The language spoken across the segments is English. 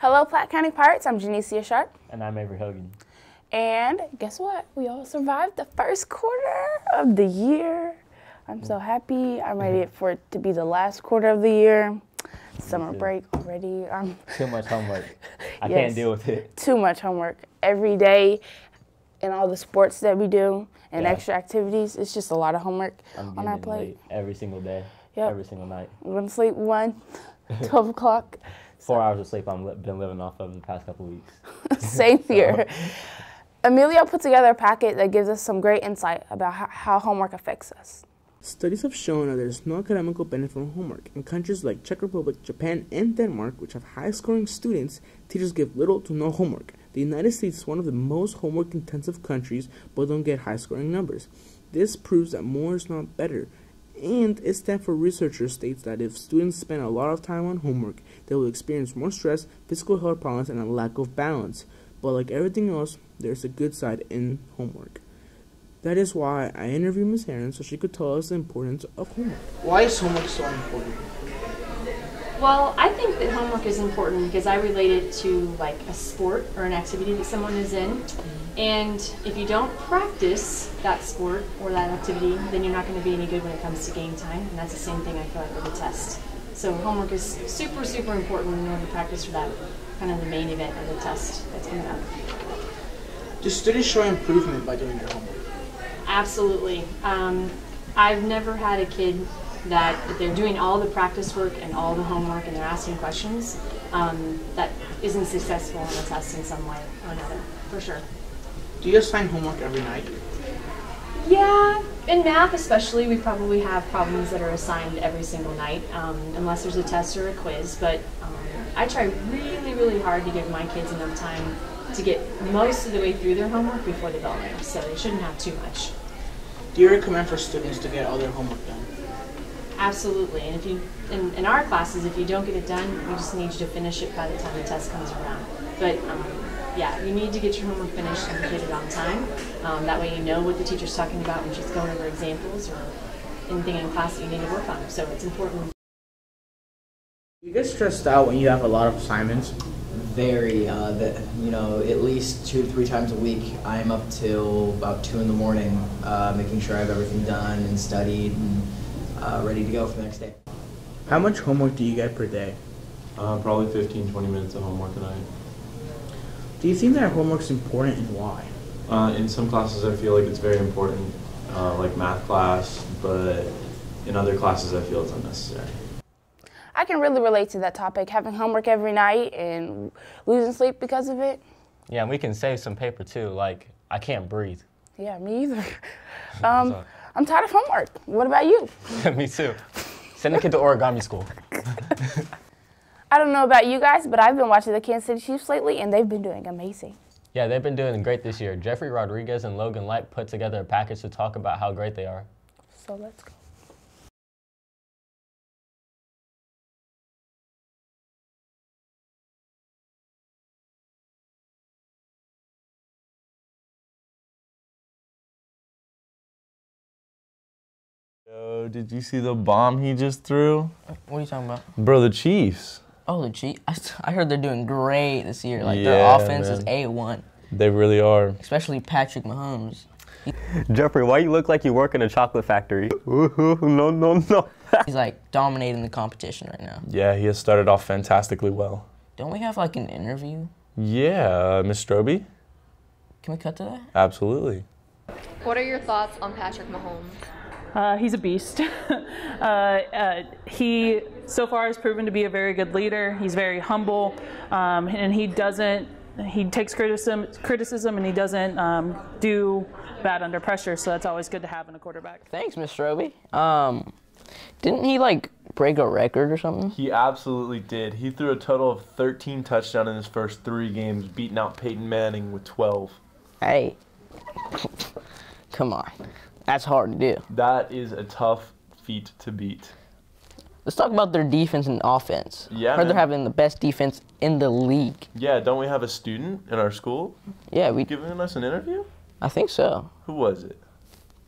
Hello, Platte County Pirates. I'm Janicia Sharp. And I'm Avery Hogan. And guess what? We all survived the first quarter of the year. I'm so happy. I'm ready for it to be the last quarter of the year. Summer break already. Too much homework. I Yes, can't deal with it. Too much homework. Every day in all the sports that we do and extra activities, it's just a lot of homework on our plate. Late every single day, every single night. I'm going to sleep 12 o'clock. 4 hours of sleep I've been living off of the past couple weeks. Same here. Emilio put together a packet that gives us some great insight about how homework affects us. Studies have shown that there is no academical benefit from homework. In countries like Czech Republic, Japan, and Denmark, which have high-scoring students, teachers give little to no homework. The United States is one of the most homework-intensive countries, but don't get high-scoring numbers. This proves that more is not better. And Stanford researchers states that if students spend a lot of time on homework, they will experience more stress, physical health problems, and a lack of balance. But like everything else, there's a good side in homework. That is why I interviewed Ms. Aaron so she could tell us the importance of homework. Why is homework so important? Well, I think that homework is important because I relate it to like a sport or an activity that someone is in. And if you don't practice that sport or that activity, then you're not going to be any good when it comes to game time. And that's the same thing I feel like with a test. So homework is super, super important in order to practice for that kind of the main event of the test that's coming up. Do students show improvement by doing their homework? Absolutely. I've never had a kid that if they're doing all the practice work and all the homework and they're asking questions, that isn't successful in a test in some way or another, for sure. Do you assign homework every night? Yeah, in math especially, we probably have problems that are assigned every single night, unless there's a test or a quiz, but I try really, really hard to give my kids enough time to get most of the way through their homework before the bell rings, so they shouldn't have too much. Do you recommend for students to get all their homework done? Absolutely, and if you, in our classes, if you don't get it done, we just need you to finish it by the time the test comes around. But yeah, you need to get your homework finished and complete it on time. That way you know what the teacher's talking about when she's going over examples or anything in class that you need to work on, so it's important. You get stressed out when you have a lot of assignments? Very, you know, at least 2 to 3 times a week. I'm up till about 2 in the morning, making sure I have everything done and studied and ready to go for the next day. How much homework do you get per day? Probably 15-20 minutes of homework a night. Do you think that homework is important and why? In some classes I feel like it's very important, like math class, but in other classes I feel it's unnecessary. I can really relate to that topic, having homework every night and losing sleep because of it. Yeah, and we can save some paper too. Like, I can't breathe. Yeah, me either. I'm tired of homework. What about you? Me too. Send the kid to origami school. I don't know about you guys, but I've been watching the Kansas City Chiefs lately, and they've been doing amazing. Yeah, they've been doing great this year. Jeffrey Rodriguez and Logan Light put together a package to talk about how great they are. So let's go. Yo, did you see the bomb he just threw? What are you talking about? Bro, the Chiefs. Oh, the Chiefs. I heard they're doing great this year. Like, Yeah, their offense is man. A1. They really are. Especially Patrick Mahomes. Jeffrey, why you look like you work in a chocolate factory? No. He's like dominating the competition right now. Yeah, he has started off fantastically well. Don't we have like an interview? Yeah, Miss Stroby? Can we cut to that? Absolutely. What are your thoughts on Patrick Mahomes? He's a beast. He so far has proven to be a very good leader. He's very humble, and he takes criticism and he doesn't do bad under pressure, so that's always good to have in a quarterback. Thanks, Miss Roby. Didn't he like break a record or something? He absolutely did. He threw a total of 13 touchdowns in his first 3 games, beating out Peyton Manning with 12. Hey, come on. That's hard to do. That is a tough feat to beat. Let's talk about their defense and offense. Yeah, I heard man. they're having the best defense in the league. Yeah, don't we have a student in our school? Yeah, we. Giving us an interview? I think so. Who was it?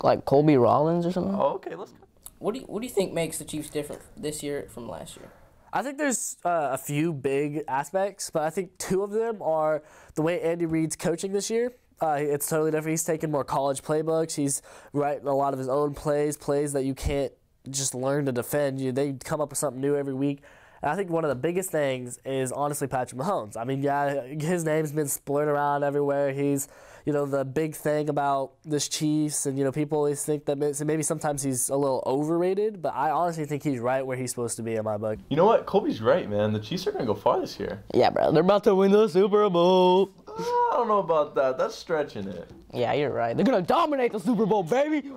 Like Colby Rollins or something. Oh, okay, let's go. What do you think makes the Chiefs different this year from last year? I think there's a few big aspects, but I think two of them are the way Andy Reid's coaching this year. It's totally different. He's taking more college playbooks. He's writing a lot of his own plays that you can't just learn to defend. They come up with something new every week. And I think one of the biggest things is honestly Patrick Mahomes. I mean, yeah, his name's been splurting around everywhere. He's, the big thing about this Chiefs, and, people always think that maybe sometimes he's a little overrated, but I honestly think he's right where he's supposed to be in my book. You know what? Colby's right, man. The Chiefs are going to go far this year. Yeah, bro. They're about to win the Super Bowl. I don't know about that. That's stretching it. Yeah, you're right. They're going to dominate the Super Bowl, baby.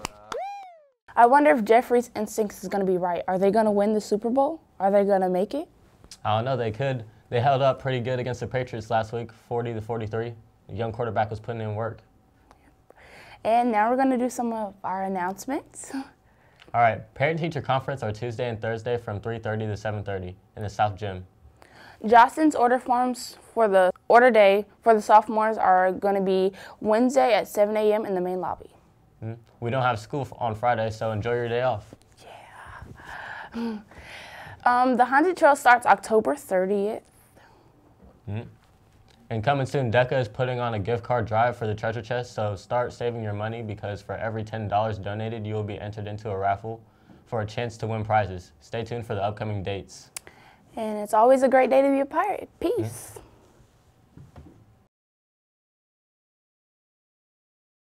I wonder if Jeffrey's instincts is going to be right. Are they going to win the Super Bowl? Are they going to make it? I don't know. They could. They held up pretty good against the Patriots last week, 40-43. The young quarterback was putting in work. And now we're going to do some of our announcements. All right. Parent-teacher conference are Tuesday and Thursday from 3:30 to 7:30 in the South Gym. Jostens order forms for the order day for the sophomores are going to be Wednesday at 7 a.m. in the main lobby. We don't have school on Friday, so enjoy your day off. Yeah. The Haunted Trail starts October 30th. And coming soon, DECA is putting on a gift card drive for the treasure chest, so start saving your money because for every $10 donated, you will be entered into a raffle for a chance to win prizes. Stay tuned for the upcoming dates. And it's always a great day to be a pirate. Peace.